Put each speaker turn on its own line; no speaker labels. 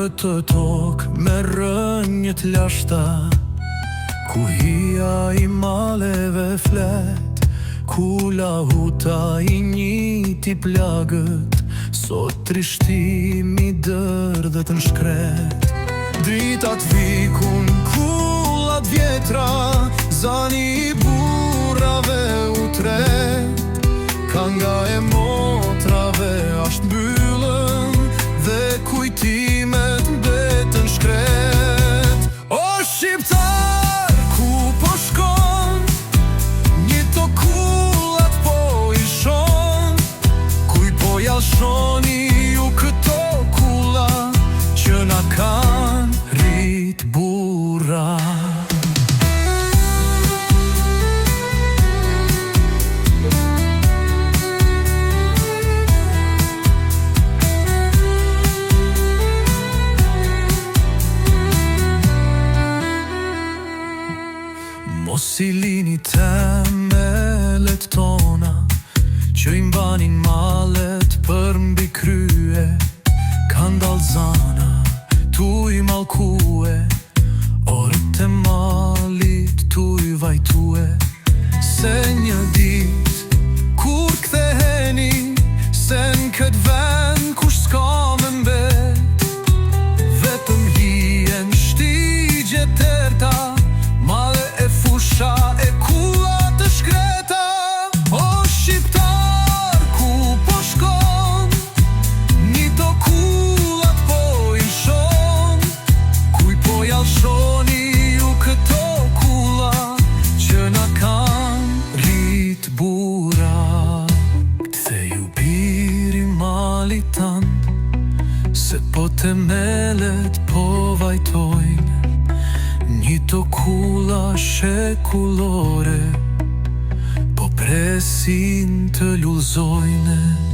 këtë tokë me rënjët lashta, ku hija i maleve flet, ku lahuta i njiti plagët, sot trishtimi dërdhet në shkret. Dritat vikun, kullat vjetra, zani i burrave u tret, kanga e motrave ashtë mbyllën, dhe kujtimet mbetën shkret. O shqiptar, ku po shkon, një to kullat po i shon, kuj po jallshoni ju këto kulla, që na kanë rrit burra. Mos i lini temelet tona, që i mbanin malet për mbi krye, kanë dal zana, tu i malkue, orët e malit tu i vajtue, se një dit, kur ktheheni, se në këtë vend kush s'ka me mbet, vetëm hien shtigje terta, male e fusha e kulla të shkreta. O shqiptar, ku po shkon, një to kullat po i shon, kuj po jallshoni ju këto kulla, që na kanë rrit burra. Ktheju biri malit tan, se po temelet po vajtojnë, një to kulla shekullore, po presin të lullzojnë.